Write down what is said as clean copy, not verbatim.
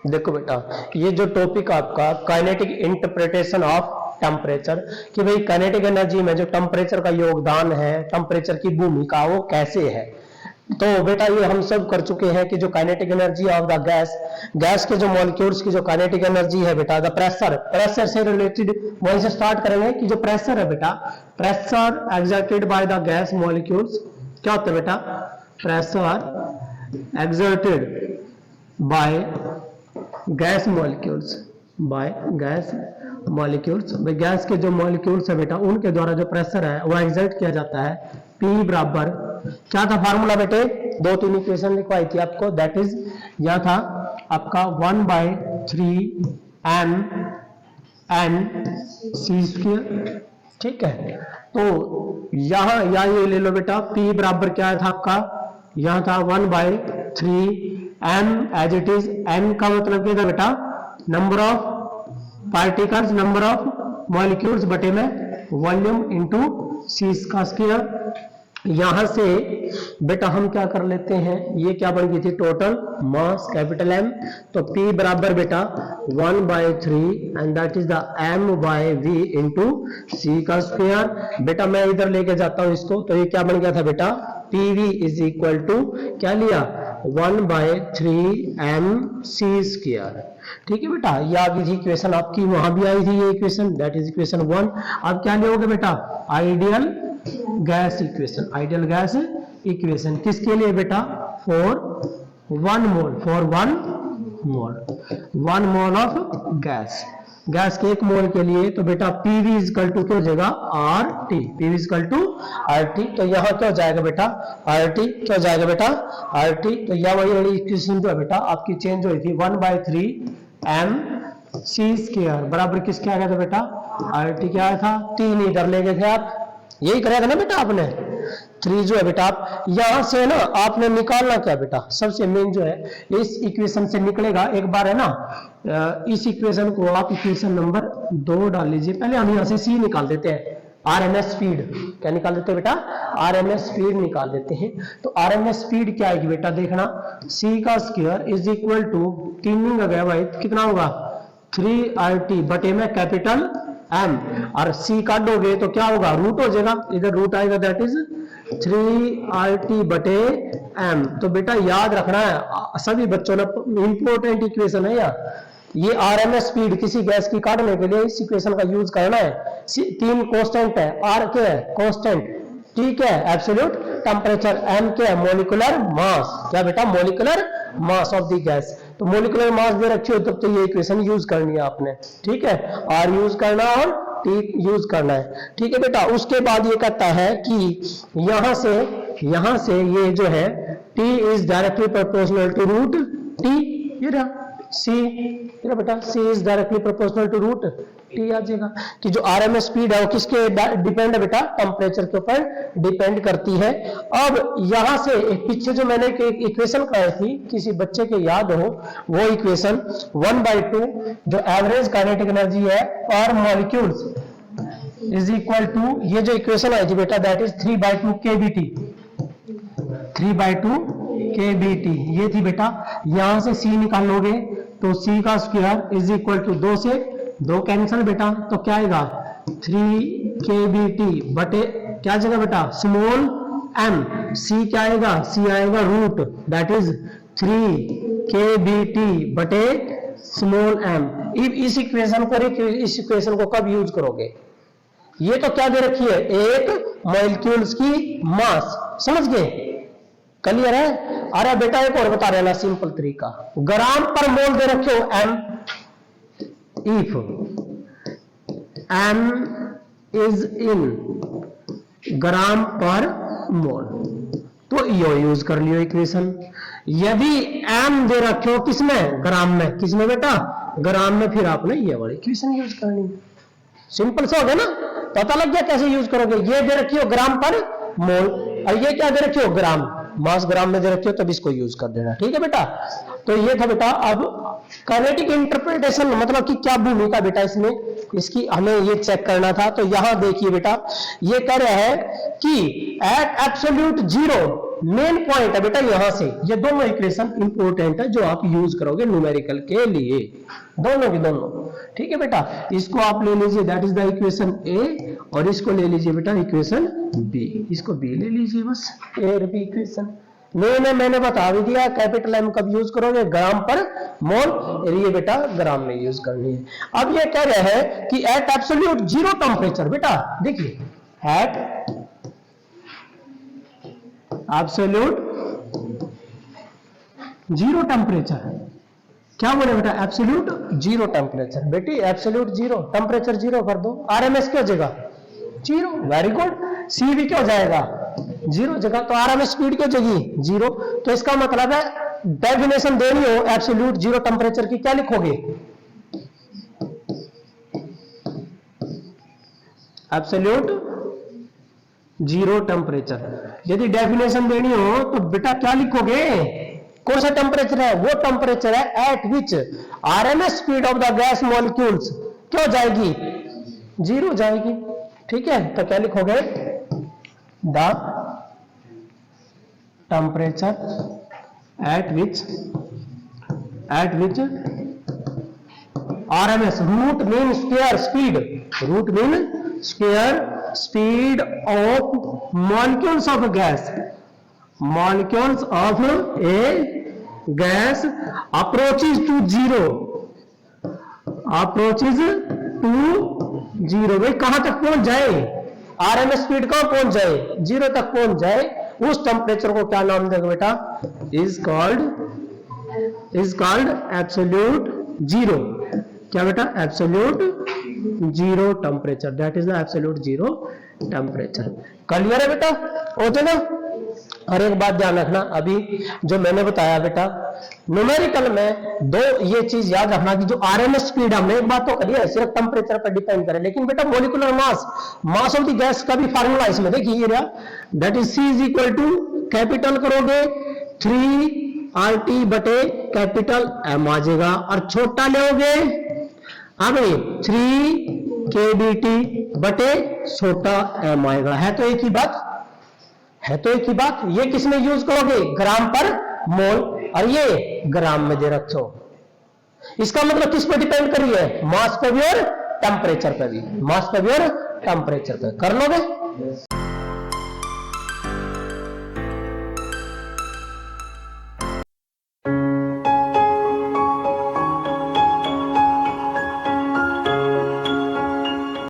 देखो बेटा, ये जो टॉपिक आपका काइनेटिक इंटरप्रिटेशन ऑफ टेम्परेचर, कि भाई काइनेटिक एनर्जी में जो टेम्परेचर का योगदान है, टेम्परेचर की भूमिका वो कैसे है। तो बेटा ये हम सब कर चुके हैं कि जो kinetic energy of the gas के जो मॉलिक्यूल्स की जो काइनेटिक एनर्जी है बेटा, द प्रेशर से रिलेटेड वहीं से स्टार्ट करेंगे कि जो प्रेशर है बेटा, pressure exerted by the gas molecules, क्या होता है बेटा, pressure exerted by gas molecules, by gas molecules, gas के जो मॉलिक्यूल्स है बेटा उनके द्वारा जो प्रेशर है वो एक्सर्ट किया जाता है। P बराबर क्या था फॉर्मूला बेटे, 2-3 इक्वेशन लिखवाई थी आपको, दैट इज यह था आपका 1/3 mc², ठीक है। तो यहां ये ले लो बेटा, P बराबर क्या था आपका, यहां था 1/3 m as it is, m का मतलब क्या था बेटा, number of particles, number of molecules बटे में वॉल्यूम इंटू c का स्क्वायर। यहां से बेटा हम क्या कर लेते हैं, ये क्या बन गई थी टोटल मास कैपिटल M, तो P बराबर बेटा 1/3 and that is the m/v into c का स्क्वायर। बेटा मैं इधर लेके जाता हूं इसको, तो ये क्या बन गया था बेटा, PV इज इक्वल टू क्या लिया, 1/3 mc², ठीक है बेटा। ये आ गई थी इक्वेशन आपकी, वहां भी आई थी ये इक्वेशन, दैट इज इक्वेशन 1। अब क्या लोगे बेटा, ideal gas equation, ideal gas equation किसके लिए बेटा, for 1 mole, for 1 mole of gas, gas के 1 मोल के लिए। तो बेटा PV इक्वल टू क्या हो जाएगा, RT, PV equal to RT। तो यहाँ क्या हो जाएगा बेटा, RT क्या हो जाएगा बेटा, RT। तो यह वही इक्वेशन जो है बेटा आपकी चेंज हुई थी, 1/3 mc² बराबर किसके आ गया था बेटा, RT क्या आया था, 3 इधर ले गए थे आप, यही करेगा ना बेटा आपने, 3 जो है बेटा आप यहां से ना आपने निकालना क्या बेटा, सबसे मेन जो है इस इक्वेशन से निकलेगा एक बार है ना, इस इक्वेशन को आप इक्वेशन नंबर 2 डाल लीजिए। पहले हम यहां से C निकाल देते हैं, RMS स्पीड, क्या निकाल देते हैं बेटा, RMS स्पीड निकाल देते हैं। तो RMS स्पीड क्या आएगी बेटा, देखना, C का स्क्वायर इज इक्वल टू 3 गया भाई, कितना होगा 3RT बटे में कैपिटल M, और C काटोगे तो क्या होगा, रूट हो जाएगा, इधर रूट आएगा, दैट इज 3RT बटे M। तो बेटा याद रखना है सभी बच्चों ने, इंपॉर्टेंट इक्वेशन है यार, ये RMS स्पीड किसी गैस की काटने के लिए इस इक्वेशन का यूज करना है। 3 कांस्टेंट है, R क्या है कांस्टेंट, T क्या है एब्सोल्यूट टेम्परेचर, M क्या है मॉलिक्यूलर मास, क्या बेटा molecular mass of the gas. तो मॉलिक्यूलर मास दे रखी हो तब तो ये इक्वेशन यूज करनी है आपने, ठीक है, R यूज करना और T यूज करना है, ठीक है बेटा। उसके बाद ये कहता है कि यहां से ये जो है T is directly proportional to root T, ये रहा C, ये बेटा C is directly proportional to root T आ जाएगा। कि जो RMS स्पीड है वो किसके डिपेंड है बेटा, टेम्परेचर के ऊपर डिपेंड करती है। अब यहां से पीछे जो मैंने एक इक्वेशन कराई थी, किसी बच्चे के याद हो वो इक्वेशन 1/2 जो एवरेज काइनेटिक एनर्जी है और मॉलिक्यूल्स इज इक्वल टू, ये जो इक्वेशन आई थी बेटा दैट इज 3/2 kBT, 3/2 kBT ये थी बेटा। यहां से C निकालोगे तो C का स्क्वायर इज इक्वल टू 2 से 2 कैंसिल बेटा, तो क्या आएगा 3 kBT बटे क्या जगह बेटा स्मॉल m, C क्या आएगा, C आएगा रूट, दैट इज 3 kBT बटे स्मॉल m। इस इक्वेशन को कब यूज करोगे, ये तो क्या दे रखी है, एक मॉलिक्यूल्स की मास, समझ गए, क्लियर है। अरे बेटा एक और बता रहे ना सिंपल तरीका, ग्राम पर मोल दे रखे हो m, if m is in gram per mole, तो यो यूज कर लियो इक्वेशन। यदि m दे रखे हो किसमें, ग्राम में, किसमें बेटा ग्राम में, फिर आपने ये वाली इक्वेशन यूज करनी है। सिंपल सा हो गया ना, पता लग गया कैसे यूज करोगे। ये दे रखी हो ग्राम पर मोल और ये क्या दे रखी हो ग्राम, मास ग्राम में दे रखी हो, तब इसको यूज कर देना, ठीक है बेटा। तो ये था बेटा। अब काइनेटिक इंटरप्रिटेशन मतलब कि क्या भूमिका बेटा इसमें, इसकी हमें ये चेक करना था। तो यहां देखिए बेटा, ये कह रहा है कि at absolute zero main point है बेटा यहां से, ये दोनों इक्वेशन इंपॉर्टेंट है जो आप यूज करोगे न्यूमेरिकल के लिए, दोनों की दोनों। ठीक है बेटा, इसको आप ले लीजिए, दैट इज द इक्वेशन ए, और इसको ले लीजिए बेटा इक्वेशन बी, इसको बी ले लीजिए बस, ए और बी इक्वेशन। मैंने बता भी दिया कैपिटल एम कब यूज करोगे, ग्राम पर मोल, और ये बेटा ग्राम में यूज करनी है। अब ये कह रहे हैं कि एट एब्सोल्यूट जीरो टेम्परेचर, बेटा देखिए एट एब्सोल्यूट जीरो टेम्परेचर, क्या बोले बेटा एब्सोल्यूट जीरो टेम्परेचर, बेटी एब्सोल्यूट जीरो टेम्परेचर जीरो कर दो, आरएमएस क्या हो जाएगा जीरो, वेरी गुड, सी भी क्या हो जाएगा जीरो जगह, तो आरएमएस स्पीड क्या हो जाएगी जीरो। तो इसका मतलब है डेफिनेशन देनी हो एब्सोल्यूट जीरो टेम्परेचर की, क्या लिखोगे एब्सोल्यूट जीरो टेम्परेचर। यदि डेफिनेशन देनी हो तो बेटा क्या लिखोगे, कौन सा टेम्परेचर है, वो टेम्परेचर है eight which RMS speed of the gas molecules क्या हो जाएगी जीरो जाएगी। ठीक है, तो क्या लिखोगे the temperature at which RMS root mean square speed, root mean square speed of molecules of gas, molecules of a gas approaches to zero, approaches to zero, भाई कहां तक पहुंच जाए, आरएमएस स्पीड कहां पहुंच जाए जीरो तक पहुंच जाए, उस टेम्परेचर को क्या नाम देगा बेटा, इज कॉल्ड एब्सोल्यूट जीरो। क्या बेटा absolute zero temperature, that is the absolute zero temperature. Clear है बेटा, हो जाएगा। और एक बात ध्यान रखना, अभी जो मैंने बताया बेटा न्यूमेरिकल में दो ये चीज याद रखना कि जो आरएमएस स्पीड हमने एक बात तो करी है सिर्फ टेम्परेचर पर डिपेंड करे, लेकिन बेटा molecular mass of the gas का भी फार्मूला इसमें देखिए that is C is equal to, capital करोगे 3RT बटे कैपिटल एम आ जाएगा, और छोटा लोगे अभी 3KBT बटे छोटा एम आएगा। है तो एक ही बात, है तो एक ही बात। ये किसमें यूज करोगे ग्राम पर मोल, और ये ग्राम में दे रखो। इसका मतलब किस पे डिपेंड कर रही है, मास पे भी और टेम्परेचर पे भी, मास पे भी और टेम्परेचर पे। कर लोगे।